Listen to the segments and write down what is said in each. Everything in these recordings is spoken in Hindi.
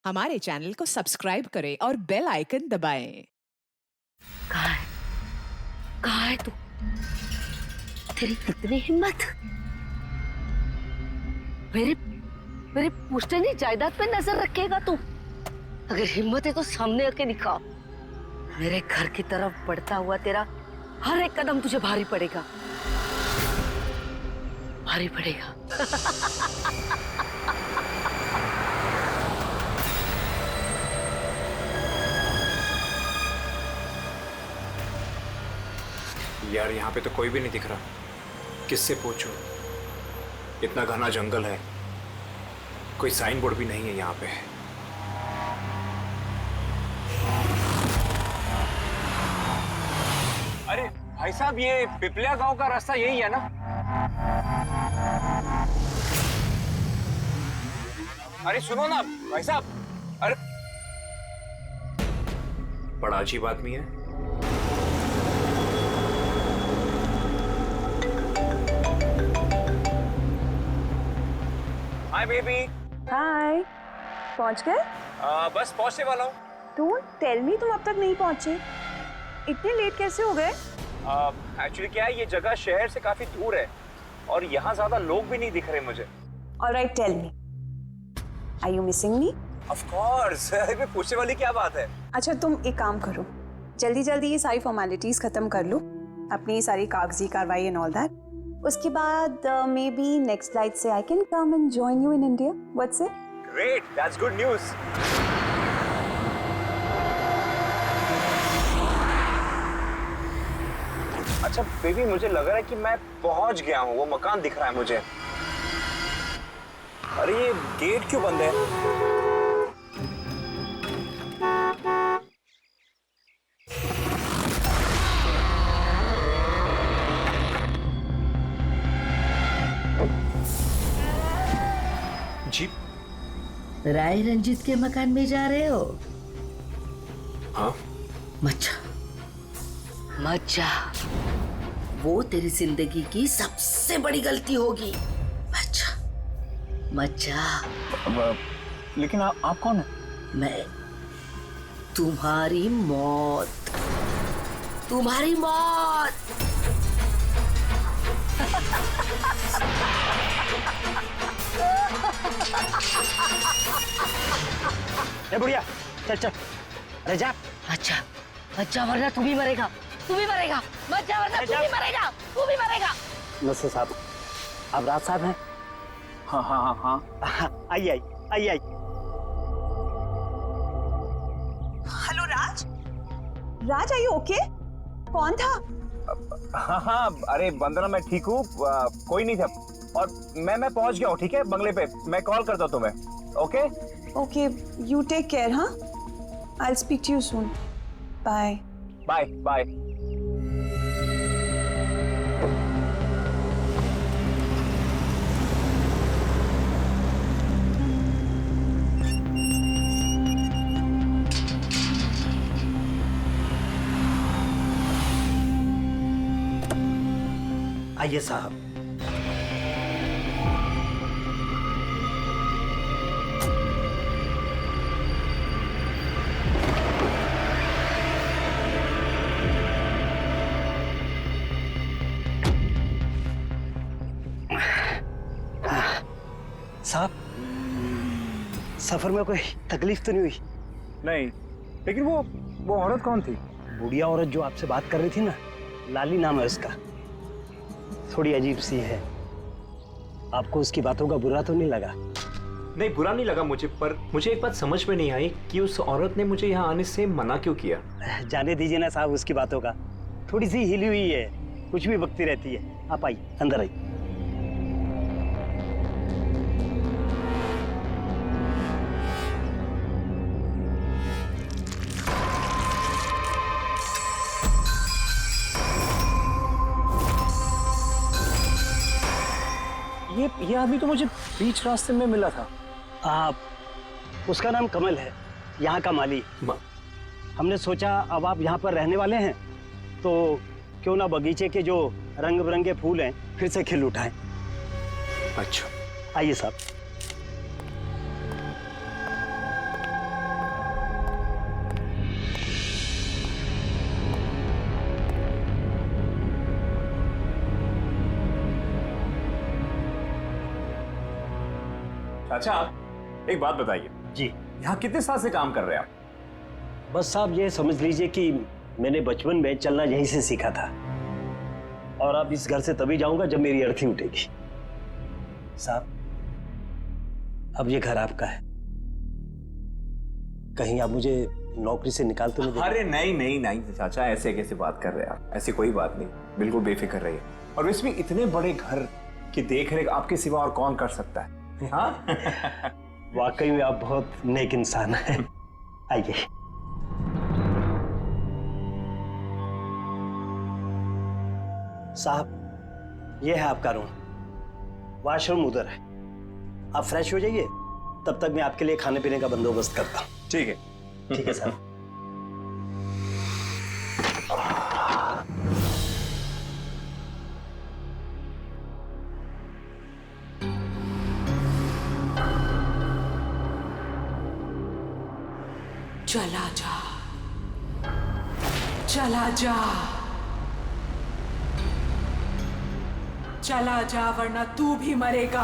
हमारे चैनल को सब्सक्राइब करें और बेल आइकन दबाएं। कहाँ है? कहाँ है तू? तेरी कितनी हिम्मत! मेरे मेरे पुश्तैनी जायदाद पे नजर रखेगा तू? अगर हिम्मत है तो सामने आके दिखा। मेरे घर की तरफ बढ़ता हुआ तेरा हर एक कदम तुझे भारी पड़ेगा, भारी पड़ेगा। यार यहाँ पे तो कोई भी नहीं दिख रहा, किससे पूछूं? इतना घना जंगल है, कोई साइन बोर्ड भी नहीं है यहाँ पे। अरे भाई साहब, ये पिपलिया गांव का रास्ता यही है ना? अरे सुनो ना भाई साहब, अरे बड़ा अजीब आदमी है। Hi baby. हाय, पहुंच गए? बस पहुंचने वाला हूँ। डोंट टेल मी तुम अब तक नहीं पहुंचे। इतने लेट कैसे हो गए? एक्चुअली क्या है, ये जगह शहर से काफी दूर है और यहाँ ज्यादा लोग भी नहीं दिख रहे मुझे। Alright, tell me, are you missing me? Of course, इसमें पूछने वाली क्या बात है? अच्छा, तुम एक काम करो, जल्दी जल्दी ये सारी फॉर्मेलिटीज खत्म कर लो, अपनी सारी कागजी कार्रवाई एंड ऑल दैट। उसके बाद मे बी नेक्स्ट फ्लाइट से I can come and join you in India. What's it? Great, that's good news. अच्छा बेबी, मुझे लग रहा है कि मैं पहुंच गया हूँ, वो मकान दिख रहा है मुझे। अरे ये गेट क्यों बंद है? जी राय रंजीत के मकान में जा रहे हो? हाँ। मत जा, वो तेरी जिंदगी की सबसे बड़ी गलती होगी। मत जा। लेकिन आप कौन है? मैं तुम्हारी मौत, तुम्हारी मौत। ए बुढ़िया, चल चल, अरे जा। अच्छा वरना तू भी मरेगा, तू भी मरेगा। मत जा वरना तू भी मरेगा, तू भी मरेगा। नसर साहब, आप राज साहब हैं? हाँ हाँ हाँ हाँ। आई। Hello Raj, Raj are you okay? कौन था? हाँ, अरे वंदना, मैं ठीक हूँ, कोई नहीं था और मैं पहुंच गया हूँ। ठीक है, बंगले पे मैं कॉल करता हूँ तुम्हें। Okay okay, you take care. हाँ, I will speak to you soon. Bye bye bye. आइए साहब। साहब, सफर में कोई तकलीफ तो नहीं हुई? नहीं, लेकिन वो औरत कौन थी? बुढ़िया औरत जो आपसे बात कर रही थी ना, लाली नाम है उसका, थोड़ी अजीब सी है। आपको उसकी बातों का बुरा तो नहीं लगा? नहीं, बुरा नहीं लगा मुझे, पर मुझे एक बात समझ में नहीं आई कि उस औरत ने मुझे यहाँ आने से मना क्यों किया। जाने दीजिए ना साहब उसकी बातों का, थोड़ी सी हिली हुई है, कुछ भी बकती रहती है। आप आइए, अंदर आइए। ये आदमी तो मुझे बीच रास्ते में मिला था। उसका नाम कमल है, यहाँ का माली। हमने सोचा अब आप यहाँ पर रहने वाले हैं तो क्यों ना बगीचे के जो रंग बिरंगे फूल हैं फिर से खिल उठाएं। अच्छा, आइए साहब। अच्छा एक बात बताइए जी। यहाँ कितने साल से काम कर रहे हैं आप? बस साहब ये समझ लीजिए कि मैंने बचपन में चलना यहीं से सीखा था, और अब इस घर से तभी जाऊंगा जब मेरी अर्थी उठेगी। साहब अब ये घर आपका है, कहीं आप मुझे नौकरी से निकाल तो नहीं देंगे? अरे नहीं नहीं नहीं चाचा, ऐसे कैसे बात कर रहे हैं आप? ऐसी कोई बात नहीं, बिल्कुल बेफिक्र रहिए। और इसमें इतने बड़े घर की देख रेख आपके सिवा और कौन कर सकता है? हाँ? वाकई में आप बहुत नेक इंसान हैं। आइए। साहब ये है आपका रूम, वॉशरूम उधर है, आप फ्रेश हो जाइए, तब तक मैं आपके लिए खाने पीने का बंदोबस्त करता हूँ। ठीक है। ठीक है साहब। चला जा, चला जा, चला जा, वरना तू भी मरेगा।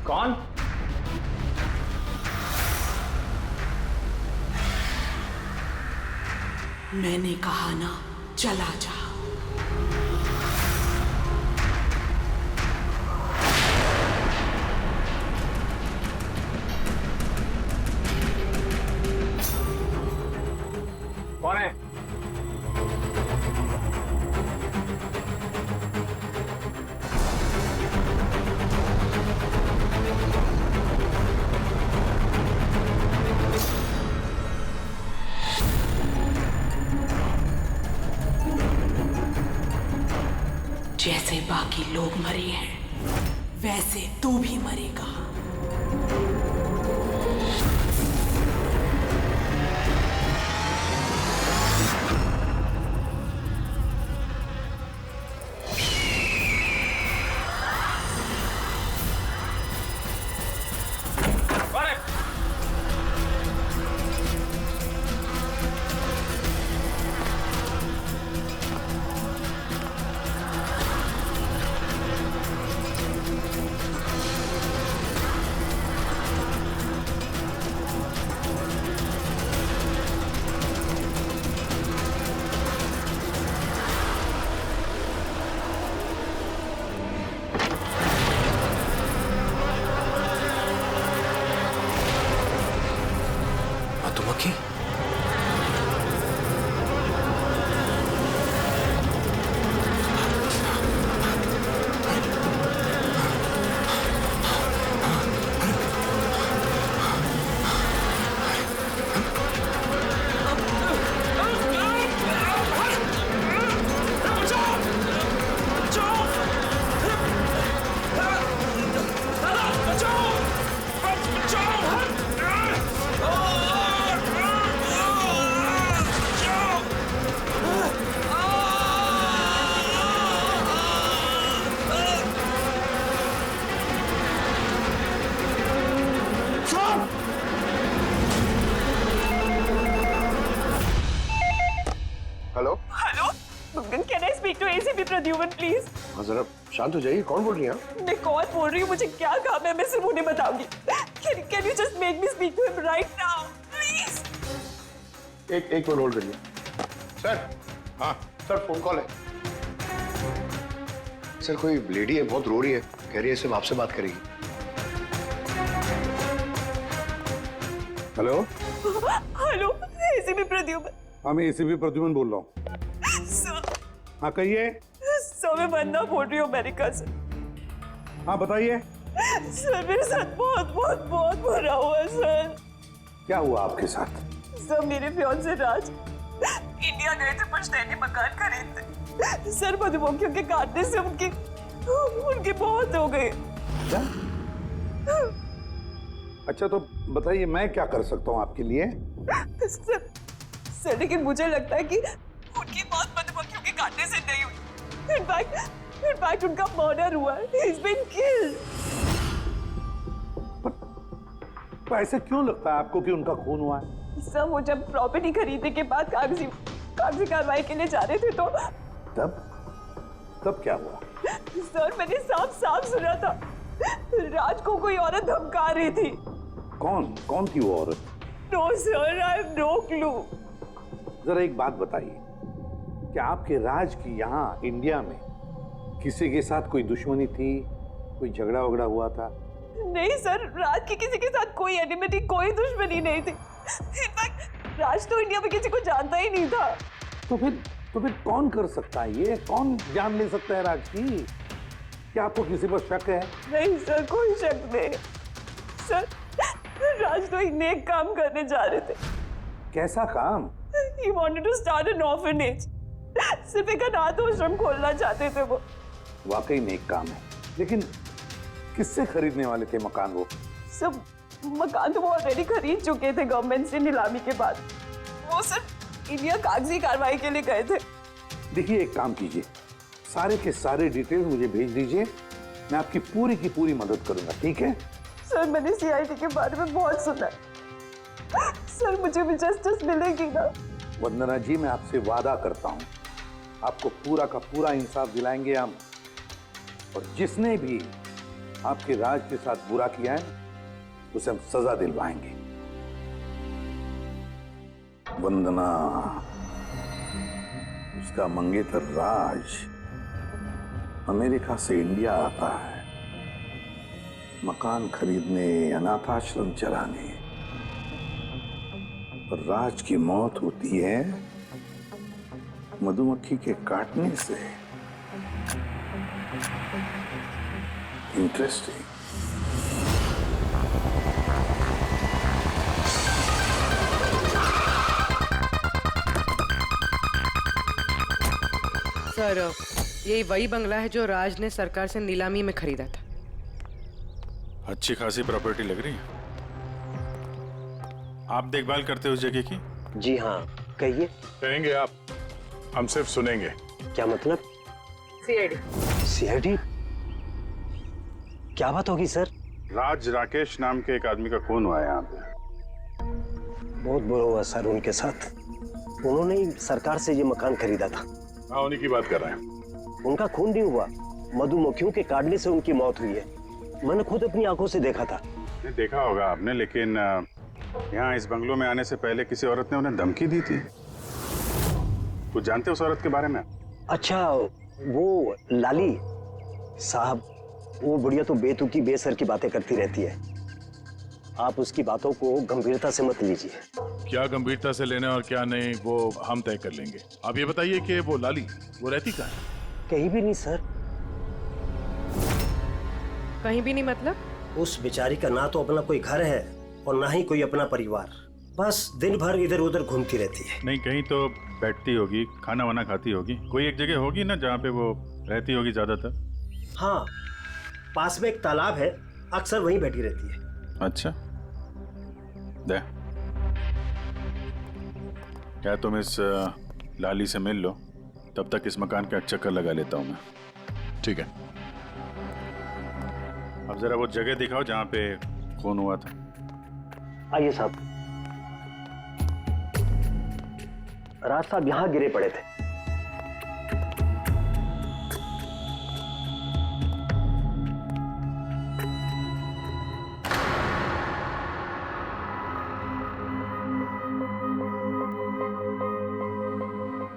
कौन? मैंने कहा ना, चला जा। कौन है? जैसे बाकी लोग मरे हैं, वैसे तू भी मरेगा। मधुमक्खी? Hello hello, can I speak to ACP Pradyuman please? हाँ जरा शांत हो जाइए, कौन बोल रही हैं आप? मैं कौन बोल रही हूँ, मुझे क्या काम है, मैं सिर्फ उन्हें बताऊंगी। Can you just make me speak to him right now please? एक मिनट होल्ड करिए। सर, हाँ सर, फोन कॉल है। सर कोई लेडी है, बहुत रो रही है, कह रही है सिर्फ आपसे बात करेगी। Hello, hello ACP Pradyuman. हाँ मैं एसीपी प्रद्युमन बोल रहा हूँ। सर, हाँ कहिए। सर मैं वंदना बोल रही हूँ अमेरिका से। हाँ बताइए। सर मेरे साथ बहुत बहुत बहुत बुरा हुआ सर। क्या हुआ आपके साथ? सर मेरे फियांसे राज इंडिया गए थे पुश्तैनी मकान खरीदते। सर मधुमक्खियों के काटने से उनकी मौत हो गई। क्या? अच्छा तो बताइए मैं क्या कर सकता हूँ आपके लिए? सर लेकिन मुझे लगता है कि उनकी मौत मधुमक्खियों के काटने से नहीं हुई। इनफैक्ट उनका मर्डर हुआ है। He's been killed. तो ऐसे क्यों लगता है आपको कि उनका खून हुआ है? सर वो जब प्रॉपर्टी खरीदने के बाद कागजी कार्रवाई के लिए जा रहे थे तो तब तब क्या हुआ? सर मैंने साफ साफ सुना था राज को कोई औरत धमका रही थी। कौन थी वो औरत? No sir, I have no clue. जरा एक बात बताइए, क्या आपके राज की यहाँ इंडिया में किसी के साथ कोई दुश्मनी थी, कोई झगड़ा वगड़ा हुआ था? नहीं सर, राज की किसी के साथ कोई एनिमिटी, कोई दुश्मनी नहीं थी। इनफैक्ट राज तो इंडिया में किसी को जानता ही नहीं था। तो फिर कौन कर सकता है ये? कौन जान ले सकता है राज की? क्या आपको किसी पर शक है? नहीं सर, कोई शक नहीं। सर राज तो एक नेक काम करने जा रहे थे। कैसा काम? He wanted to start an orphanage. सिर्फ एक अनाथ आश्रम खोलना चाहते थे वो। वाकई नेक काम है, लेकिन किससे खरीदने वाले थे मकान वो? सब मकान तो वो ऑलरेडी खरीद चुके थे गवर्नमेंट से नीलामी के बाद। वो सिर्फ इंडिया कागजी कार्रवाई के लिए गए थे। देखिए, एक काम कीजिए, सारे के सारे डिटेल्स मुझे भेज दीजिए, मैं आपकी पूरी की पूरी मदद करूंगा, ठीक है? सर मैंने सीआईडी के बारे में बहुत सुना है। सर मुझे भी जस्टिस मिलेगी ना? वंदना जी, मैं आपसे वादा करता हूं, आपको पूरा का पूरा इंसाफ दिलाएंगे हम, और जिसने भी आपके राज के साथ बुरा किया है उसे हम सजा दिलवाएंगे। वंदना, उसका मंगेतर राज अमेरिका से इंडिया आता है मकान खरीदने, अनाथाश्रम चलाने, और राज की मौत होती है मधुमक्खी के काटने से। इंटरेस्टिंग। सर, यही वही बंगला है जो राज ने सरकार से नीलामी में खरीदा था। अच्छी खासी प्रॉपर्टी लग रही है। आप देखभाल करते हो उस जगह की? जी हाँ, कहिए। कहेंगे आप, हम सिर्फ सुनेंगे। क्या मतलब? सीआईडी? क्या बात होगी सर? राज राकेश नाम के एक आदमी का खून हुआ है यहाँ पे। बहुत बुरा हुआ सर उनके साथ। उन्होंने ही सरकार से ये मकान खरीदा था। हाँ, उन्हीं की बात कर रहे हैं। उनका खून नहीं हुआ, मधुमक्खियों के काटने से उनकी मौत हुई है। मैंने खुद अपनी आंखों से देखा था। नहीं, देखा होगा आपने, लेकिन यहाँ इस बंगलों में आने से पहले किसी औरत ने उन्हें धमकी दी थी। कुछ जानते हो उस औरत के बारे में? अच्छा, वो लाली साहब, वो बुढ़िया तो बेतुकी बेसर की बातें करती रहती है। आप उसकी बातों को गंभीरता से मत लीजिए। क्या गंभीरता से लेना और क्या नहीं, वो हम तय कर लेंगे। आप ये बताइए कि वो लाली, वो रहती कहाँ है? कहीं भी नहीं सर। कहीं भी नहीं मतलब? उस बेचारी का ना तो अपना कोई घर है और ना ही कोई अपना परिवार। बस दिन भर इधर उधर घूमती रहती है। नहीं, कहीं तो बैठती होगी, खाना वाना खाती होगी। कोई एक जगह होगी ना जहाँ पे वो रहती होगी ज्यादातर। हाँ, पास में एक तालाब है, अक्सर वहीं बैठी रहती है। अच्छा, दे क्या तुम इस लाली से मिल लो, तब तक इस मकान का चक्कर लगा लेता हूँ मैं। ठीक है, अब जरा वो जगह दिखाओ जहाँ पे खून हुआ था। आइए साहब। राज साहब यहाँ गिरे पड़े थे।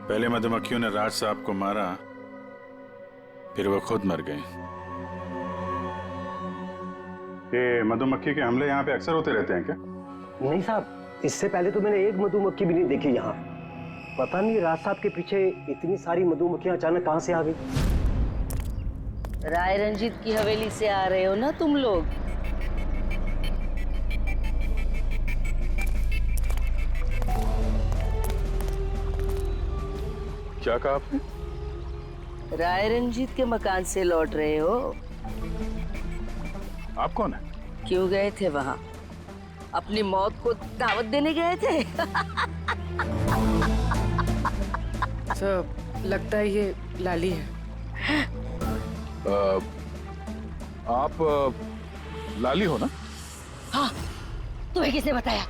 पहले मधुमक्खियों ने राज साहब को मारा, फिर वो खुद मर गए। ये मधुमक्खी के हमले यहाँ पे अक्सर होते रहते हैं क्या? नहीं साहब, इससे पहले तो मैंने एक मधुमक्खी भी नहीं देखी यहाँ। पता नहीं राज साहब के पीछे इतनी सारी मधुमक्खियां अचानक कहाँ से आ गई। राय रंजीत की हवेली से आ रहे हो ना तुम लोग? क्या कहा आपने? राय रंजीत के मकान से लौट रहे हो? आप कौन है? क्यों गए थे वहां? अपनी मौत को दावत देने गए थे? सर, लगता है ये लाली है। आप लाली हो ना? हाँ, तुम्हें किसने बताया?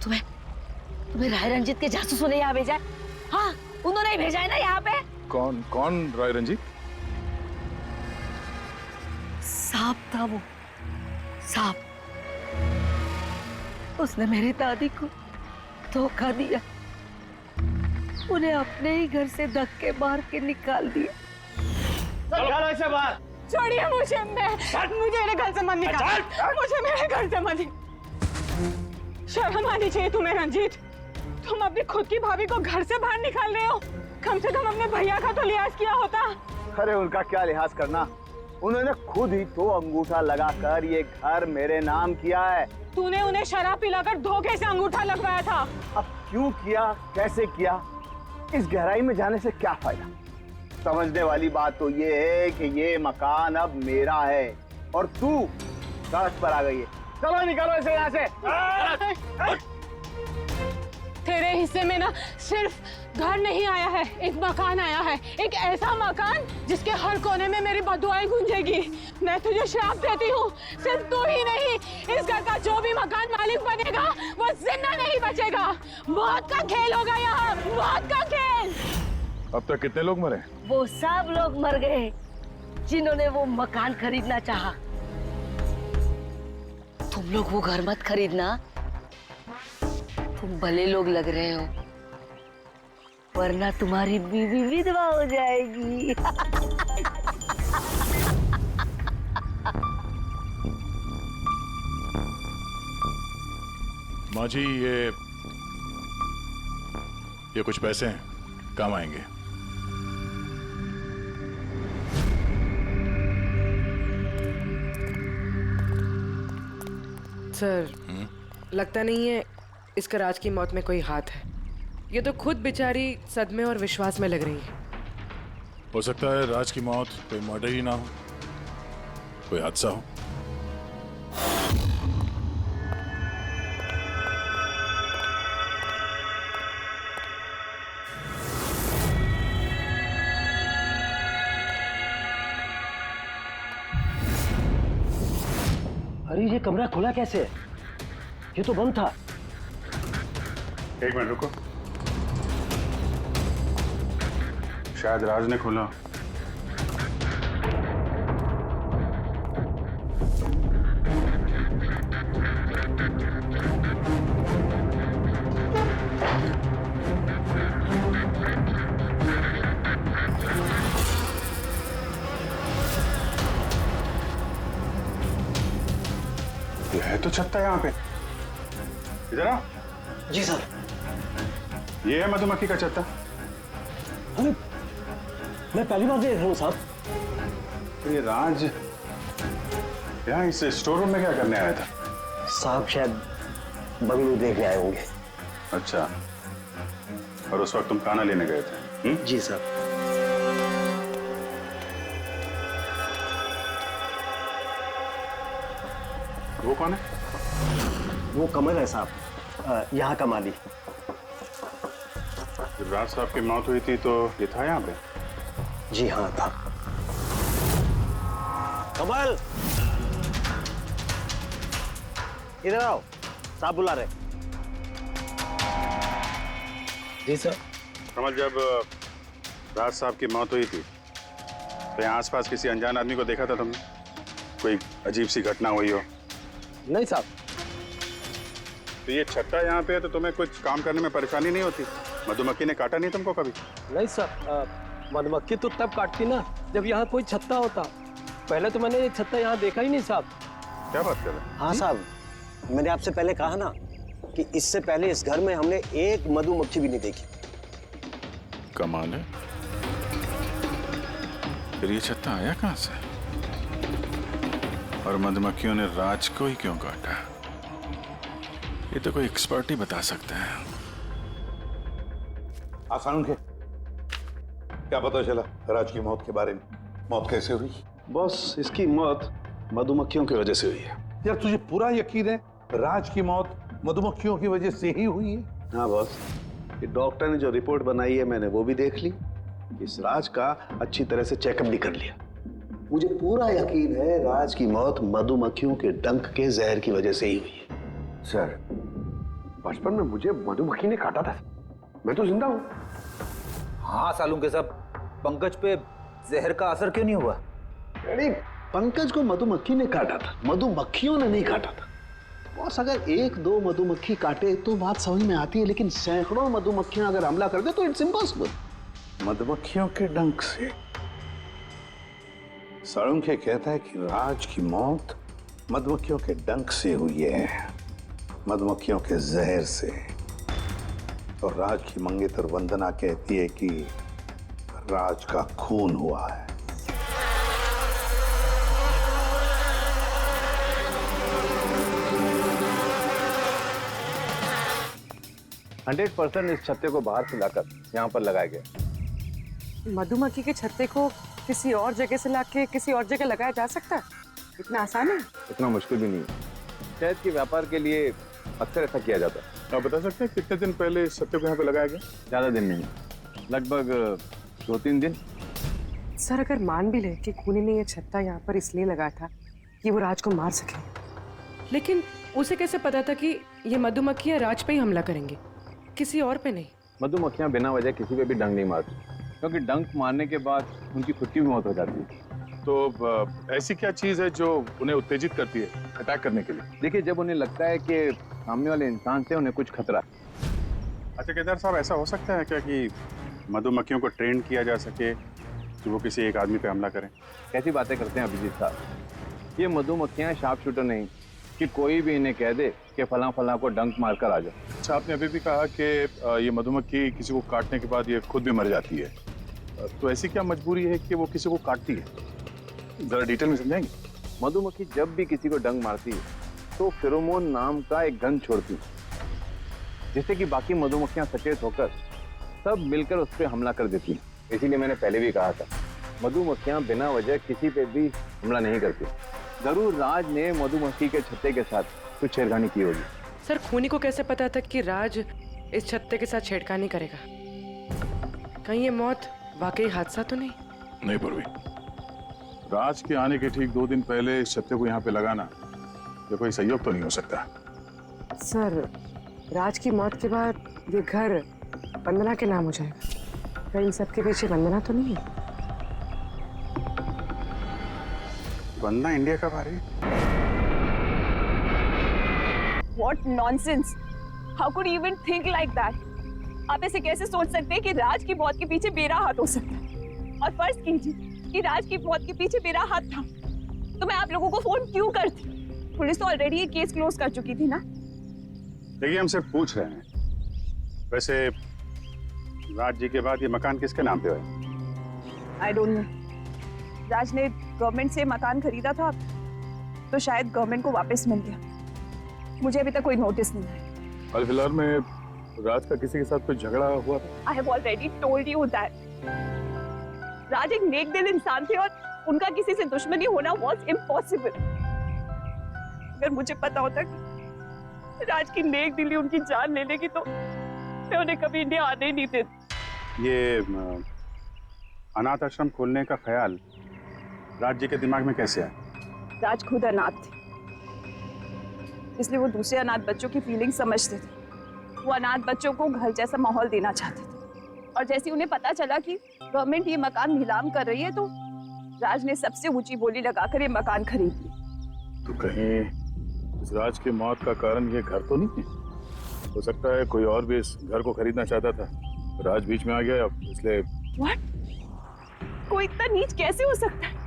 तुम्हें राय रंजीत के जासूसों ने यहाँ भेजा है? हाँ, उन्होंने ही भेजा है ना यहाँ पे। कौन राय रंजीत? सांप था वो, सांप। उसने मेरी दादी को धोखा दिया, उन्हें अपने ही घर से धक्के मार के निकाल दिया। चलो ऐसे बाहर। छोड़िए मुझे, मुझे मेरे घर से मत निकाल, मुझे मेरे घर से मत। शर्म आनी चाहिए तुम्हें रंजीत, तुम अपनी खुद की भाभी को घर से बाहर निकाल रहे हो। कम से कम अपने भैया का तो लिहाज किया होता। अरे उनका क्या लिहाज करना, उन्होंने खुद ही तो अंगूठा लगाकर ये घर मेरे नाम किया है। तूने उन्हें शराब पिलाकर धोखे से अंगूठा लगवाया था। अब क्यों किया, कैसे किया, इस गहराई में जाने से क्या फायदा। समझने वाली बात तो ये है कि ये मकान अब मेरा है और तू सड़क पर आ गई है। चलो निकलो इसे यहाँ से। तेरे हिस्से में ना सिर्फ घर नहीं आया है, एक मकान आया है, एक ऐसा मकान जिसके हर कोने में मेरी बदुआएं गूंजेगी। मैं तुझे श्राप देती हूँ, सिर्फ तू ही नहीं, इस घर का जो भी मकान मालिक बनेगा वो जिंदा नहीं बचेगा। मौत का खेल होगा यहाँ, मौत का खेल। अब तक कितने लोग मरे? वो सब लोग मर गए जिन्होंने वो मकान खरीदना चाहा। तुम लोग वो घर मत खरीदना, तुम भले लोग लग रहे हो, वरना तुम्हारी बीवी विधवा हो जाएगी। माँ जी ये कुछ पैसे हैं, काम आएंगे। सर, लगता नहीं है इसका राज की मौत में कोई हाथ है। ये तो खुद बेचारी सदमे और विश्वास में लग रही है। हो सकता है राज की मौत कोई मर्डर ही ना हो, कोई हादसा हो। अरे ये कमरा खुला कैसे है? ये तो बंद था। एक मिनट रुको, शायद राज ने खोला। ये है तो छत्ता यहाँ पे। इधर आ। जी सर। ये है मधुमक्खी का छत्ता। अरे मैं पहली बार देख रहा हूँ साहब। ये राज यहाँ इस स्टोर रूम में क्या करने आया था? साहब शायद बंगलू देखने आए होंगे। अच्छा, और उस वक्त तुम खाना लेने गए थे? जी सर। वो कौन है? वो कमल है साहब, यहाँ का माली। जब राज साहब की मौत हुई थी तो ये था यहाँ पे? जी हाँ था। कमल इधर आओ, साहब बुला रहे। जी सर। कमल, जब राज साहब की मौत हुई थी तो यहाँ आसपास किसी अनजान आदमी को देखा था तुमने? कोई अजीब सी घटना हुई हो? नहीं साहब। तो ये छत्ता यहाँ पे है तो तुम्हें कुछ काम करने में परेशानी नहीं होती? मधुमक्खी ने काटा नहीं तुमको कभी? नहीं सर, मधुमक्खी तो तब काटती ना जब यहाँ कोई छत्ता होता। पहले तो मैंने ये छत्ता यहाँ देखा ही नहीं साहब। क्या बात कर रहे हैं? हाँ साहब, मैंने आपसे पहले कहा ना कि इससे पहले इस घर में हमने एक मधुमक्खी भी नहीं देखी। कमाल है। फिर ये छत्ता आया कहाँ से? और मधुमक्खियों ने राज को ही क्यों काटा? ये तो कोई एक्सपर्ट ही बता सकते हैं। आसान के क्या पता चला राज की मौत के बारे में? मौत कैसे हुई? बॉस, इसकी मौत मधुमक्खियों की वजह से हुई है। यार तुझे पूरा यकीन है राज की मौत मधुमक्खियों की वजह से ही हुई है? हाँ बॉस, ये डॉक्टर ने जो रिपोर्ट बनाई है मैंने वो भी देख ली। इस राज का अच्छी तरह से चेकअप भी कर लिया। मुझे पूरा यकीन है राज की मौत मधुमक्खियों के डंक के जहर की वजह से ही हुई है। सर, बचपन में मुझे मधुमक्खी ने काटा था, मैं तो जिंदा हूँ। हाँ सालू के सब, पंकज पे जहर का असर क्यों नहीं हुआ? अरे पंकज को मधुमक्खी ने काटा था, मधुमक्खियों ने नहीं काटा था। बॉस, अगर एक दो मधुमक्खी काटे तो बात समझ में आती है, लेकिन सैकड़ों मधुमक्खियां अगर हमला कर दे तो इट्स इम्पॉसिबल। मधुमक्खियों के डंक से साळुंखे कहता है कि राज की मौत मधुमक्खियों के डंक से हुई है, मधुमक्खियों के जहर से। और राज की मंगेतर वंदना कहती है कि राज का खून हुआ है। 100% इस छत्ते को बाहर से लाकर यहाँ पर लगाया गया। मधुमक्खी के छत्ते को किसी और जगह से लाके किसी और जगह लगाया जा सकता है? इतना आसान है? इतना मुश्किल भी नहीं है। शहद के व्यापार के लिए अक्सर ऐसा किया जाता है। आप बता सकते हैं कितने दिन पहले इस छत्ते को यहाँ पे लगाया गया? ज्यादा दिन नहीं, लगभग 2-3 दिन। सर, अगर मान भी ले कि खूनी ने ये छत्ता यहाँ पर इसलिए लगाया था कि वो राज को मार सके, लेकिन उसे कैसे पता था कि ये मधुमक्खियाँ राज पे ही हमला करेंगे, किसी और पे नहीं? मधुमक्खियां बिना वजह किसी पे भी डंक नहीं मारती, क्योंकि डंक मारने के बाद उनकी खुद की भी मौत हो जाती है। तो ऐसी क्या चीज है जो उन्हें उत्तेजित करती है अटैक करने के लिए? देखिए, जब उन्हें लगता है कि सामने वाले इंसान से उन्हें कुछ खतरा है। अच्छा केदार साहब, ऐसा हो सकता है क्या कि मधुमक्खियों को ट्रेन किया जा सके कि वो किसी एक आदमी पे हमला करें? कैसी बातें करते हैं अभिजीत साहब, ये मधुमक्खियां शार्प शूटर नहीं कि कोई भी इन्हें कह दे कि फला फला को डंक मार कर आ जाओ। अच्छा, आपने अभी भी कहा कि ये मधुमक्खी किसी को काटने के बाद ये खुद भी मर जाती है, तो ऐसी क्या मजबूरी है कि वो किसी को काटती है? जरा डिटेल में समझाएंगे? मधुमक्खी जब भी किसी को डंक मारती है तो फेरोमोन नाम का एक गंध छोड़ती है, जिससे कि बाकी मधुमक्खियां सचेत होकर सब मिलकर उस पर हमला कर देती हैं। इसीलिए मैंने पहले भी कहा था, मधुमक्खियां बिना वजह किसी पे भी हमला नहीं करती। जरूर राज ने मधुमक्खी के छत्ते के साथ कुछ छेड़खानी की होगी। सर, खूनी को कैसे पता था कि राज इस छत्ते के साथ छेड़खानी करेगा? कहीं ये मौत वाकई हादसा तो नहीं? नहीं पूर्वी, राज के आने के ठीक 2 दिन पहले इस छत्ते को यहाँ पे लगाना ये कोई सहयोग तो नहीं हो सकता। सर, राज की मौत के बाद ये घर वंदना के नाम हो जाएगा, कहीं इन सबके पीछे वंदना तो नहीं है? वंदना इंडिया कब आ रही है? What nonsense! How could you even think like that? आप ऐसे कैसे सोच सकते हैं कि राज की मौत के पीछे मेरा हाथ हो सकता है? और फर्ज कीजिए कि राज की मौत के पीछे मेरा हाथ था, तो मैं आप लोगों को फोन क्यों करती? पुलिस तो ऑलरेडी ये केस क्लोज कर चुकी थी ना। देखिए, हम सिर्फ पूछ रहे हैं। वैसे राज जी के बाद ये मकान किसके नाम पे है? I don't know. राज ने गवर्नमेंट से मकान खरीदा था, तो शायद गवर्नमेंट को वापस मिल गया। मुझे अभी तक कोई नोटिस नहीं आया। हाल फिलहाल में राज का किसी के साथ कोई झगड़ा हुआ था? I have already told you that. राज एक नेक दिल इंसान थे और उनका किसी से दुश्मनी होना was impossible. अगर मुझे पता होता कि राज की नेक दिली उनकी जान ले लेगी तो मैं उन्हें कभी इंडिया आने ही नहीं देती। ये अनाथ आश्रम खोलने का ख्याल राज जी के दिमाग में कैसे आया? राज खुद अनाथ थे, इसलिए वो दूसरे अनाथ बच्चों की फीलिंग समझते थे। वो अनाथ बच्चों को घर जैसा माहौल देना चाहते थे, और जैसे ही उन्हें पता चला कि गवर्नमेंट ये मकान नीलाम कर रही है, तो राज ने सबसे ऊंची बोली लगाकर ये मकान खरीद लिया। तो कहीं इस राज की मौत का कारण ये घर तो नहीं है? हो सकता है कोई और भी इस घर को खरीदना चाहता था, राज बीच में आ गया इसलिए। What? कोई इतना नीच कैसे हो सकता है?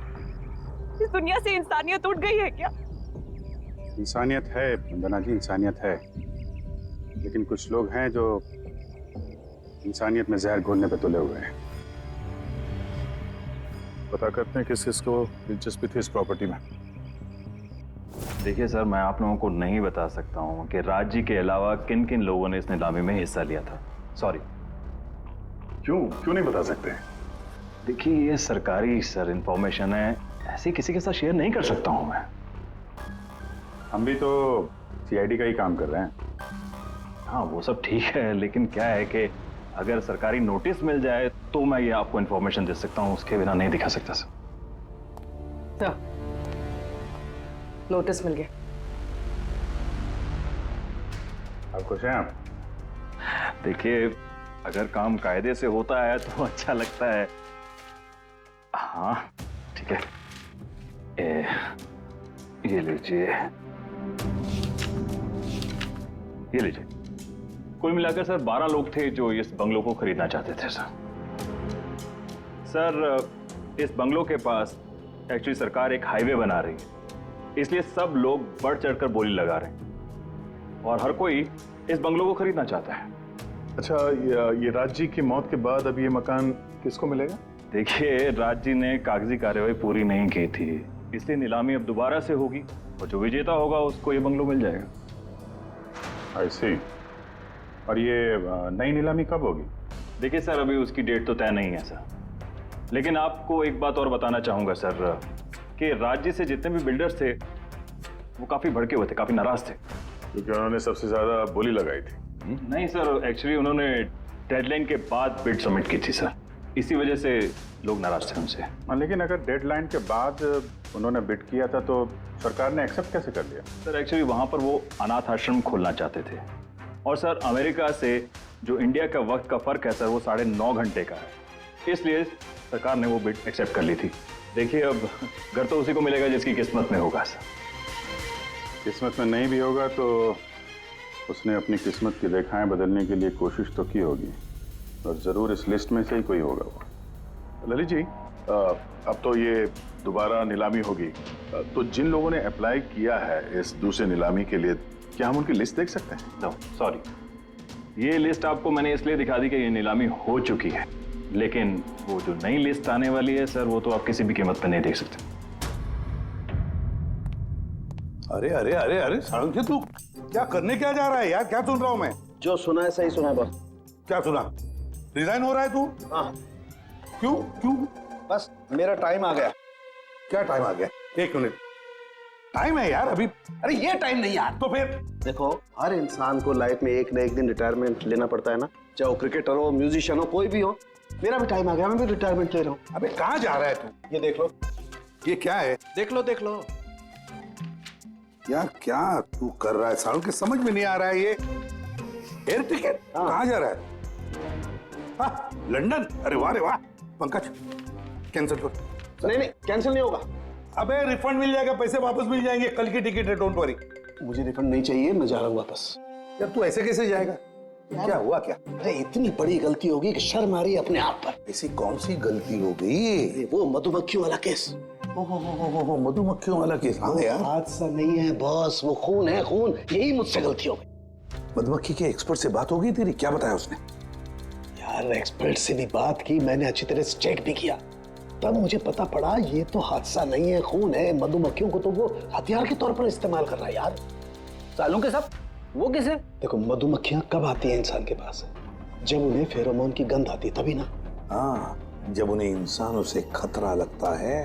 इस दुनिया से इंसानियत उठ गई है क्या? इंसानियत है वंदना जी, इंसानियत है, लेकिन कुछ लोग हैं जो इंसानियत में जहर घोलने पे तुले हुए हैं। पता करते हैं किस किसको दिलचस्पी थी इस प्रॉपर्टी में। देखिए सर, मैं आप लोगों को नहीं बता सकता हूँ कि राज जी के अलावा किन किन लोगों ने इस नीलामी में हिस्सा लिया था। सॉरी। क्यों नहीं बता सकते? देखिए, ये सरकारी सर इंफॉर्मेशन है, ऐसे किसी के साथ शेयर नहीं कर सकता हूँ मैं। हम भी तो सीआईडी का ही काम कर रहे हैं। हाँ, वो सब ठीक है, लेकिन क्या है कि अगर सरकारी नोटिस मिल जाए तो मैं ये आपको इंफॉर्मेशन दे सकता हूँ, उसके बिना नहीं दिखा सकता सर। तो नोटिस मिल गया। आप खुश हैं? आप देखिए, अगर काम कायदे से होता है तो अच्छा लगता है। हाँ ठीक है। ये लीजिए, ये लीजिए। कुल मिलाकर सर 12 लोग थे जो इस बंगलों को खरीदना चाहते थे सर। इस बंगलों के पास एक्चुअली सरकार एक हाईवे बना रही है, इसलिए सब लोग बढ़ चढ़कर बोली लगा रहे हैं और हर कोई इस बंगलों को खरीदना चाहता है। अच्छा, ये राज जी की मौत के बाद अब ये मकान किसको मिलेगा? देखिए, राज जी ने कागजी कार्यवाही पूरी नहीं की थी, इसलिए नीलामी अब दोबारा से होगी और जो विजेता होगा उसको ये बंगलो मिल जाएगा। I see। और ये नई नीलामी कब होगी? देखिए सर, अभी उसकी डेट तो तय नहीं है सर, लेकिन आपको एक बात और बताना चाहूंगा सर कि राज जी से जितने भी बिल्डर्स थे वो काफी भड़के हुए थे, काफी नाराज थे, क्योंकि उन्होंने सबसे ज्यादा बोली लगाई थी। नहीं सर, एक्चुअली उन्होंने डेडलाइन के बाद बिड सबमिट की थी सर, इसी वजह से लोग नाराज थे उनसे। लेकिन अगर डेडलाइन के बाद उन्होंने बिड किया था तो सरकार ने एक्सेप्ट कैसे कर लिया? सर एक्चुअली वहां पर वो अनाथ आश्रम खोलना चाहते थे और सर अमेरिका से जो इंडिया का वक्त का फर्क है सर वो 9.5 घंटे का है, इसलिए सरकार ने वो बिड एक्सेप्ट कर ली थी। देखिए, अब घर तो उसी को मिलेगा जिसकी किस्मत में होगा सर। किस्मत में नहीं भी होगा तो उसने अपनी किस्मत की रेखाएं बदलने के लिए कोशिश तो की होगी और जरूर इस लिस्ट में से ही कोई होगा वो। ललित जी, अब तो ये दोबारा नीलामी होगी, तो जिन लोगों ने अप्लाई किया है इस दूसरे नीलामी के लिए, क्या हम उनकी लिस्ट देख सकते हैं? नो सॉरी, ये लिस्ट आपको मैंने इसलिए दिखा दी कि ये नीलामी हो चुकी है, लेकिन वो जो नई लिस्ट आने वाली है सर वो तो आप किसी भी कीमत पर नहीं देख सकते। अरे अरे अरे अरे साळुंखे, तू क्या करने क्या जा रहा है यार? क्या सुन रहा हूं मैं? जो सुना है सही सुना बस। क्या सुना? रिजाइन हो रहा है तू? हाँ। क्यों क्यों? बस मेरा टाइम आ गया। क्या टाइम आ गया? 1 मिनट टाइम है यार अभी। अरे ये टाइम नहीं यार। तो फिर देखो, हर इंसान को लाइफ में एक न एक दिन रिटायरमेंट लेना पड़ता है ना, चाहे वो क्रिकेटर हो, म्यूजिशियन हो, कोई भी हो। मेरा भी टाइम आ गया, मैं भी रिटायरमेंट ले रहा हूँ। अबे कहाँ जा रहा है तू? ये देख लो। ये क्या है? देख लो देख लो। यार क्या तू कर रहा है साळुंखे? समझ में नहीं आ रहा है। ये एयर टिकट कहाँ जा रहा है? हाँ, लंदन। अरे वाह रे वाह। पंकज कैंसिल कर। नहीं कैंसिल नहीं होगा। अबे रिफंड मिल जाएगा, पैसे वापस मिल जाएंगे, कल की टिकट है, डोंट वरी। मुझे रिफंड नहीं चाहिए, मैं जा रहा हूँ वापस। यार तू ऐसे कैसे जाएगा? क्या हुआ क्या? अरे इतनी बड़ी गलती होगी कि शर्म आ रही है अपने आप पर। ऐसी कौन सी गलती हो गई? वो मधुमक्खियों वाला केस। ओहो, मधुमक्खियों वाला केस। हाँ यार, हादसा नहीं है बॉस, वो खून है खून। यही मुझसे गलती हो गई। मधुमक्खी के एक्सपर्ट से बात हो गई तेरी? क्या बताया उसने? यार एक्सपर्ट से भी बात की, मैंने अच्छी तरह से चेक भी किया, तब मुझे पता पड़ा ये तो हादसा नहीं है, खून है। मधुमक्खियों को तो वो हथियार के तौर पर इस्तेमाल कर रहा है यार। साळुंखे साहब, वो किसे? देखो, मधुमक्खियां कब आती हैं इंसान के पास? जब उन्हें फेरोमोन की गंध आती तभी ना। हाँ, जब उन्हें इंसानों से खतरा लगता है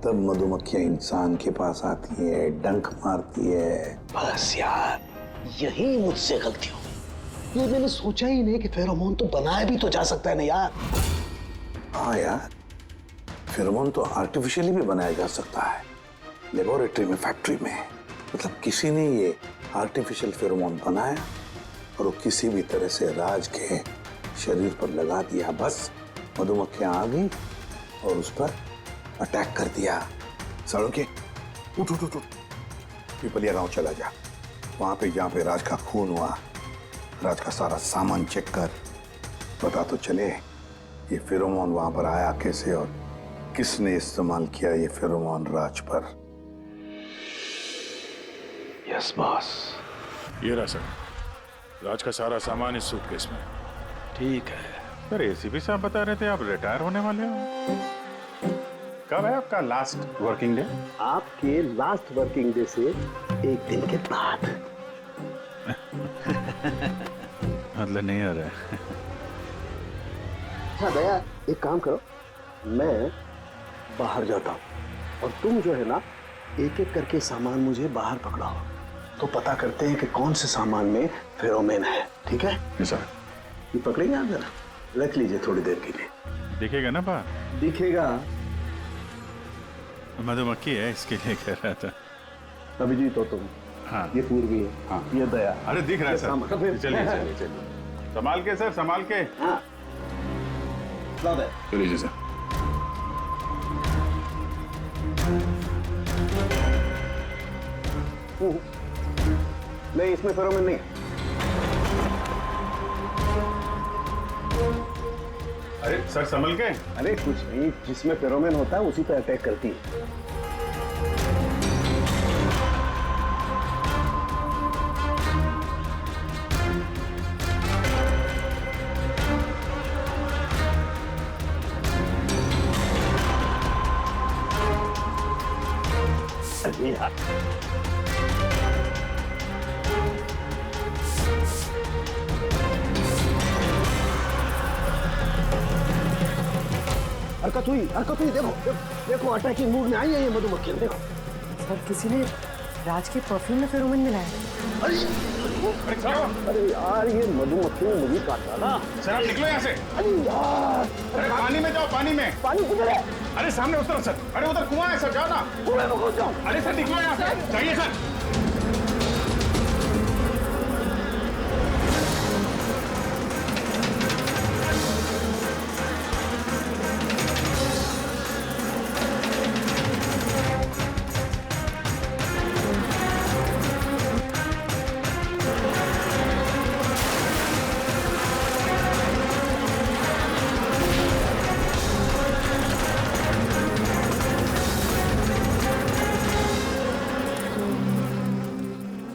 तब मधुमक्खियां इंसान के पास आती है, डंक मारती है। बस यार, यही मुझसे गलती हो गई। ये मैंने सोचा ही नहीं कि फेरोमोन तो बनाया भी तो जा सकता है ना यार। हाँ यार, फेरोमोन तो आर्टिफिशियली भी बनाया जा सकता है, लेबोरेटरी में, फैक्ट्री में। मतलब किसी ने ये आर्टिफिशियल फेरोमोन बनाया और वो किसी भी तरह से राज के शरीर पर लगा दिया। बस मधुमक्खियां आ गई और उस पर अटैक कर दिया। साळुंखे, उठ उठ उठ, पिपलिया गांव चला जा। वहां पे जहाँ पे राज का खून हुआ, राज का सारा सामान चेक कर, पता तो चले ये फेरोमोन वहां पर आया कैसे और किसने इस्तेमाल किया ये फेरोमोन राज पर। Yes boss. ये रहा सर, राज का सारा सामान इस सूटकेस में। ठीक है सर, एसीपी साहब बता रहे थे आप रिटायर होने वाले हो। कब है आपका लास्ट वर्किंग डे? आपके लास्ट वर्किंग डे से 1 दिन के बाद। मतलब नहीं आ रहा है। अच्छा दया, एक काम करो, मैं बाहर जाता हूँ और तुम जो है ना, एक एक करके सामान मुझे बाहर पकड़ाओ, तो पता करते हैं कि कौन से सामान में फेरोमोन है। ठीक है? जी सर। ये पकड़ेंगे आप? जरा रख लीजिए थोड़ी देर के लिए। दिखेगा ना बाहर? दिखेगा। मधुमक्खी है इसके लिए कह रहा था। अभिजीत हो तुम। हाँ, ये पूर्वी है। हाँ, ये दया। अरे दिख रहा है सर। चलिए चलिए चलिए चलिए, संभाल के सर, संभाल के। हाँ, चलिए सर। नहीं, इसमें फेरोमोन नहीं है। अरे सर संभल के। अरे कुछ नहीं, जिसमें फेरोमोन होता है उसी पे अटैक करती है। हरकत हुई, देखो देखो अटैकिंग मूड में आई है ये मधुमक्खियां, देखो। सर किसी ने राज के परफ्यूम में फेरोमोन मिलाया। अरे यार ये मधुमक्खियों ने मुझे काटा ना। सर आप निकलो यहाँ से। अरे यार, अरे पानी में जाओ, पानी में। पानी किधर है? अरे सामने उस तरफ सर। अरे उधर कुआं है सर, जाओ ना। कुएं में घुस जाओ। अरे सर निकलो यहाँ से, जाइए सर।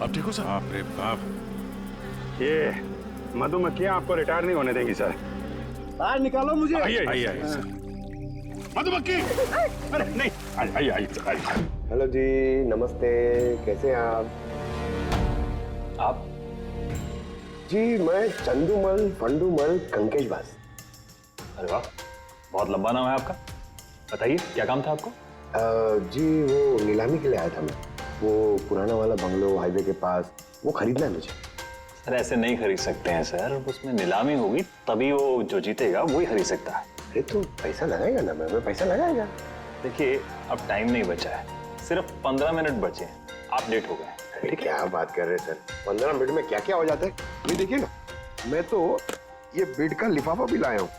आप ठीक हो सर? बाप रे बाप, ये मधुमक्खियां आपको रिटायर नहीं होने देंगी सर। बाहर निकालो मुझे। आइए आइए सर। मधुमक्खी, अरे नहीं, आइए आइए सर, आइए। हेलो जी, नमस्ते, कैसे हैं आप? जी मैं चंदूमल फंडूमल कंकेशवास। अरे वाह, बहुत लंबा नाम है आपका। बताइए क्या काम था आपको? जी वो नीलामी के लिए आया था मैं। वो पुराना वाला बंगलो हाईवे के पास, वो खरीदना है मुझे। सर ऐसे नहीं खरीद सकते हैं सर, उसमें नीलामी होगी तभी वो जो जीतेगा वही खरीद सकता है। अरे तो पैसा लगाएगा ना, मैं पैसा लगाएगा। देखिए अब टाइम नहीं बचा है, सिर्फ 15 मिनट बचे हैं, आप लेट हो गए। अरे क्या बात कर रहे हैं सर, 15 मिनट में क्या क्या हो जाता है। ये देखिए ना, मैं तो ये बेड का लिफाफा भी लाया हूँ,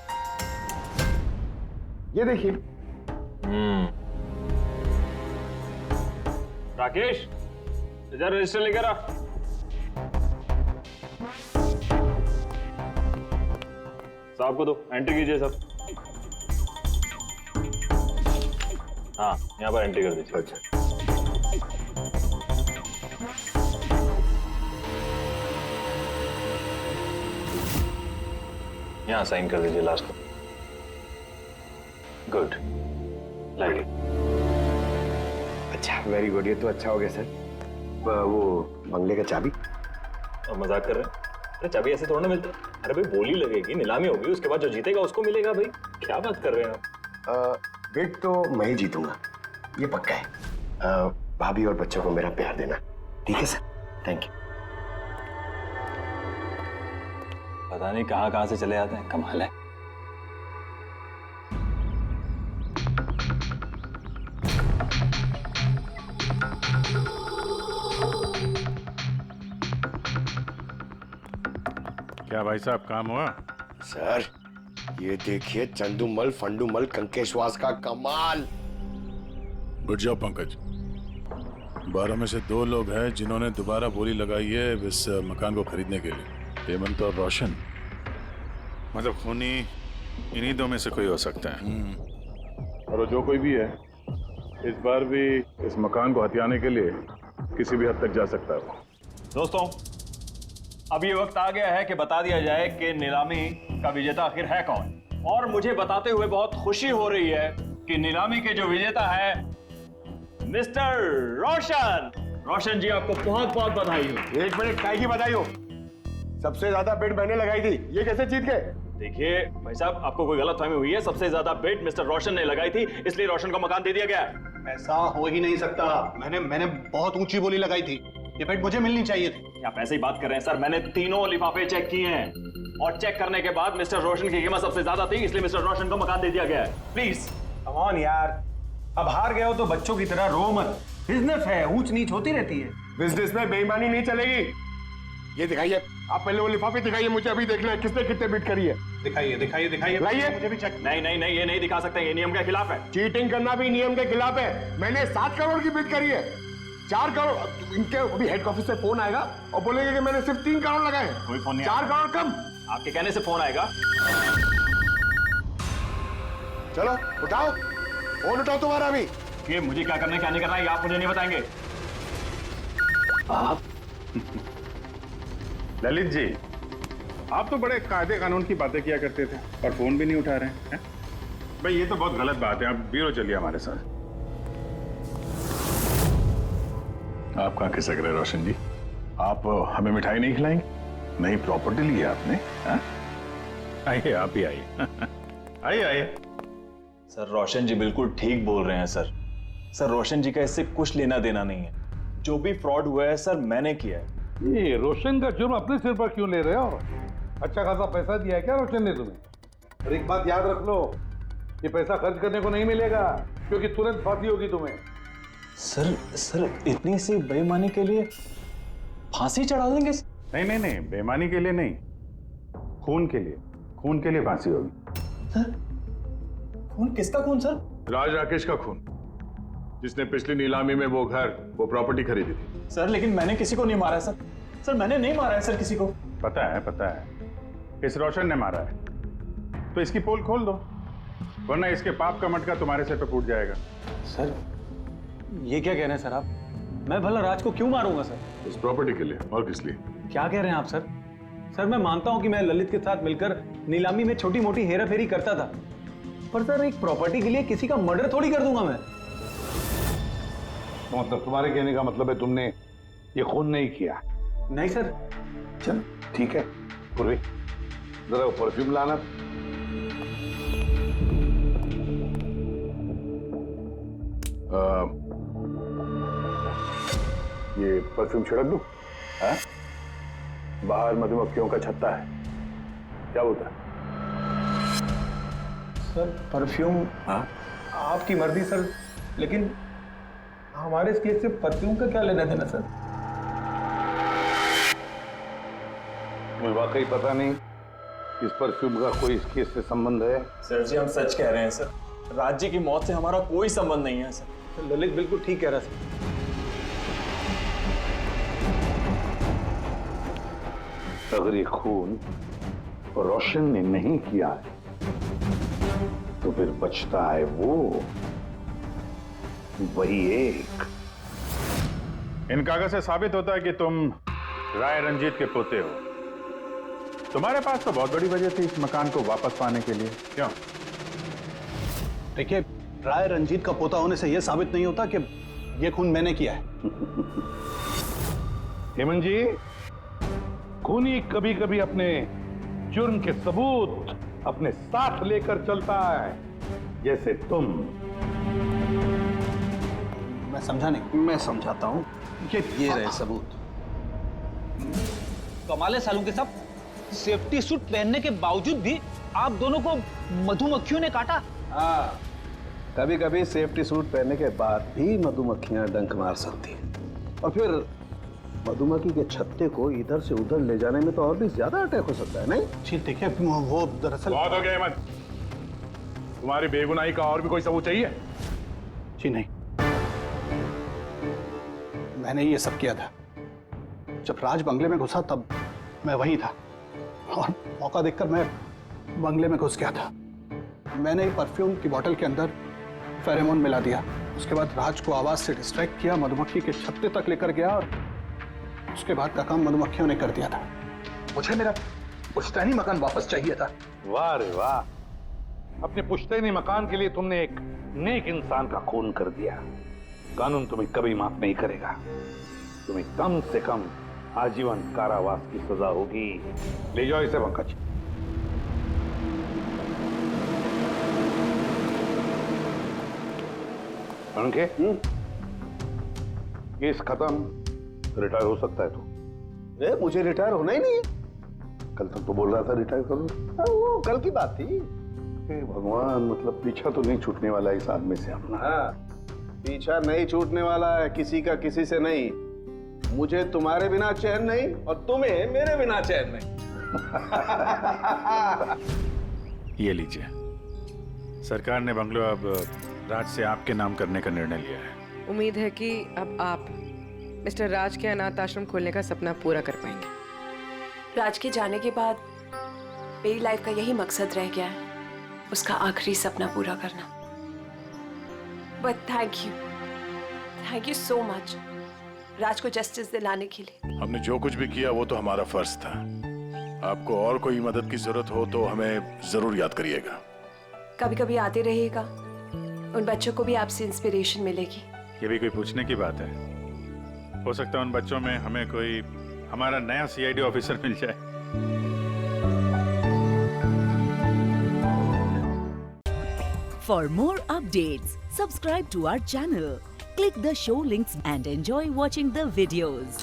ये देखिए। राकेश इधर रजिस्टर लेकर आ। साहब को दो, एंट्री कीजिए साहब। हाँ यहाँ पर एंट्री कर दीजिए। अच्छा यहाँ साइन कर दीजिए लास्ट को। Good, like it. अच्छा, वेरी गुड, ये तो अच्छा हो गया सर। वो बंगले का चाबी? और मजाक कर रहे हैं? अरे चाबी ऐसे थोड़ा ना मिलता है। अरे भाई बोली लगेगी, नीलामी होगी, उसके बाद जो जीतेगा उसको मिलेगा। भाई क्या बात कर रहे हैं आप? बेट तो मैं ही जीतूंगा, ये पक्का है। भाभी और बच्चों को मेरा प्यार देना, ठीक है सर? Thank you. पता नहीं कहाँ कहाँ से चले आते हैं, कमाल है। क्या भाई साहब काम हुआ? सर ये देखिए, चंदूमल फंडूमल कंकेशवास का कमाल। उठ जाओ पंकज। 12 में से 2 लोग हैं जिन्होंने दोबारा बोली लगाई है इस मकान को खरीदने के लिए, हेमंत और रोशन। मतलब खूनी इन्हीं 2 में से कोई हो सकता है। और जो कोई भी है इस बार भी इस मकान को हथियाने के लिए किसी भी हद तक जा सकता है। दोस्तों अब ये वक्त आ गया है कि बता दिया जाए कि नीलामी का विजेता आखिर है कौन। और मुझे बताते हुए बहुत खुशी हो रही है कि नीलामी के जो विजेता है मिस्टर रोशन। रोशन जी आपको बहुत बहुत बधाई हो। 1 मिनट, काय की बधाई हो? सबसे ज्यादा बेट मैंने लगाई थी, ये कैसे जीत गए? देखिए भाई साहब, आपको कोई गलतफहमी हुई है। सबसे ज्यादा बेट मिस्टर रोशन ने लगाई थी, इसलिए रोशन को मकान दे दिया गया है। ऐसा हो ही नहीं सकता। मैंने बहुत ऊंची बोली लगाई थी, ये बेट मुझे मिलनी चाहिए थी। आप ऐसे ही बात कर रहे हैं सर, मैंने तीनों लिफाफे चेक किए हैं और चेक करने के बाद मिस्टर रोशन की कीमत सबसे ज्यादा थी, इसलिए मिस्टर रोशन को मकान दे दिया गया है। प्लीज कम ऑन यार, अब हार गए हो तो बच्चों की तरह रो मत। बिजनेस है, ऊंच नीच होती रहती है। बिजनेस में बेईमानी नहीं चलेगी। ये दिखाइए, आप पहले वो लिफाफे दिखाइए, मुझे अभी देखना है किसने कितने बिट करी है। दिखाइए दिखाइए दिखाइए, लाइए। मुझे भी चेक। नहीं नहीं नहीं, ये नहीं दिखा सकते, ये नियम के खिलाफ है। चीटिंग करना भी नियम के खिलाफ है। मैंने 7 करोड़ की बिट करी है। 4 करोड़ इनके अभी हेड ऑफिस से फोन आएगा और बोलेंगे कि मैंने सिर्फ 3 करोड़ लगाए। कोई फोन नहीं 4 करोड़ कम। आपके कहने से फोन आएगा। चलो उठाओ, फोन उठाओ तुम्हारा अभी। ये मुझे क्या करना है क्या नहीं करना है आप मुझे नहीं बताएंगे। आप ललित जी, आप तो बड़े कायदे कानून की बातें किया करते थे और फोन भी नहीं उठा रहे हैं। भाई ये तो बहुत गलत बात है। आप ब्यूरो चलिए हमारे साथ। आप कहाँ खिसक रहे रोशन जी? आप हमें मिठाई नहीं खिलाएंगे? नई प्रॉपर्टी ली है आपने? आइए, आप ही आइए। आइए आइए। सर रोशन जी बिल्कुल ठीक बोल रहे हैं सर। सर रोशन जी का इससे कुछ लेना देना नहीं है। जो भी फ्रॉड हुआ है सर मैंने किया है। ये रोशन का जुर्म अपने सिर पर क्यों ले रहे हो? अच्छा खासा पैसा दिया है क्या रोशन ने तुम्हें? और एक बात याद रख लो, ये पैसा खर्च करने को नहीं मिलेगा क्योंकि तुरंत फांसी होगी तुम्हें। सर इतनी सी बेईमानी के लिए फांसी चढ़ा देंगे? नहीं, बेईमानी के लिए नहीं, खून के लिए फांसी होगी। सर खून किसका खून सर? राज राकेश का खून, जिसने पिछली नीलामी में वो प्रॉपर्टी खरीदी थी। सर लेकिन मैंने किसी को नहीं मारा है सर। सर मैंने नहीं मारा है सर किसी को। पता है इस रोशन ने मारा है। तो इसकी पोल खोल दो, वरना इसके पाप का मटका तुम्हारे सिर पे फूट जाएगा। सर ये क्या कह रहे हैं सर आप? मैं भला राज को क्यों मारूंगा सर? इस प्रॉपर्टी के लिए, और किस लिए? क्या कह रहे हैं आप सर? सर मैं मानता हूं कि मैं ललित के साथ मिलकर नीलामी में छोटी मोटी हेरा फेरी करता था, पर सर एक प्रॉपर्टी के लिए किसी का मर्डर थोड़ी कर दूंगा मैं। मतलब तुम्हारे कहने का मतलब है तुमने ये खून नहीं किया? नहीं सर। चल ठीक है, पूर्वी जरा वो परफ्यूम लाना। ये परफ्यूम छिड़क दूं? हाँ? बाहर मधुमक्खियों का छत्ता है, क्या बोलता है? Sir perfume? हाँ आपकी मर्जी सर, लेकिन हमारे इस केस से परफ्यूम का क्या लेना देना सर? मुझे वाकई पता नहीं इस परफ्यूम का कोई इस केस से संबंध है। सर जी हम सच कह रहे हैं सर, राज्य की मौत से हमारा कोई संबंध नहीं है सर। ललित बिल्कुल ठीक कह रहा सर। अगर ये खून रोशन ने नहीं किया है तो फिर बचता है वही एक। इन कागज से साबित होता है कि तुम राय रंजीत के पोते हो। तुम्हारे पास तो बहुत बड़ी वजह थी इस मकान को वापस पाने के लिए, क्यों? देखिए, राय रंजीत का पोता होने से यह साबित नहीं होता कि यह खून मैंने किया है। हेमंत जी, खूनी कभी कभी अपने जुर्म के सबूत अपने साथ लेकर चलता है, जैसे तुम। मैं समझा नहीं। मैं समझाता हूं। ये रहे सबूत। कमाल है सालू के साहब, सेफ्टी सूट पहनने के बावजूद भी आप दोनों को मधुमक्खियों ने काटा। हाँ, कभी कभी सेफ्टी सूट पहनने के बाद भी मधुमक्खियां डंक मार सकती हैं, और फिर मधुमक्खी के छत्ते को इधर से उधर ले जाने में तो और भी ज्यादा अटैक हो सकता है, नहीं? जी देखिए, वो दरअसल बहुत हो गया हेमंत, तुम्हारी बेगुनाही का और भी कोई सबूत चाहिए? जी नहीं, मैंने ये सब किया था। जब राज बंगले में घुसा तब मैं वहीं था, और मौका देखकर मैं बंगले में घुस गया था। मैंने परफ्यूम की बोतल के अंदर फेरेमोन मिला दिया। उसके बाद राज को आवाज से डिस्ट्रैक्ट किया, मधुमक्खी के छत्ते तक लेकर गया, और उसके बाद का काम मधुमक्खियों ने कर दिया था। मुझे मेरा पुश्तैनी मकान वापस चाहिए था। वाह रे वाह, अपने पुश्तैनी मकान के लिए तुमने एक नेक इंसान का खून कर दिया। कानून तुम्हें कभी माफ नहीं करेगा। तुम्हें कम से कम आजीवन कारावास की सजा होगी। ले जाओ इसे पंकज। अंके, केस खत्म, रिटायर हो सकता है तू। मुझे रिटायर होना ही नहीं है। कल तक तो बोल रहा था रिटायर करो। वो कल की बात थी। भगवान, मतलब पीछा तो नहीं छूटने वाला इस आदमी से अपना। हाँ, पीछा नहीं छूटने वाला है किसी का किसी से नहीं। मुझे तुम्हारे बिना चैन नहीं, और तुम्हें मेरे बिना चैन नहीं। ये लीजिए, सरकार ने बंगलो अब राज से आपके नाम करने का निर्णय लिया है। उम्मीद है कि अब आप मिस्टर राज के अनाथ आश्रम खोलने का सपना पूरा कर पाएंगे। राज के जाने के बाद मेरी लाइफ का यही मकसद रह गया है, उसका आखिरी सपना पूरा करना। But thank you so much Raj को जस्टिस दिलाने के लिए। हमने जो कुछ भी किया वो तो हमारा फर्ज था। आपको और कोई मदद की जरूरत हो तो हमें जरूर याद करिएगा। कभी कभी आते रहिएगा, उन बच्चों को भी आपसे इंस्पिरेशन मिलेगी। ये भी कोई पूछने की बात है? हो सकता है उन बच्चों में हमें कोई हमारा नया सीआईडी ऑफिसर मिल जाए। For more updates, subscribe to our channel, click the show links and enjoy watching the videos.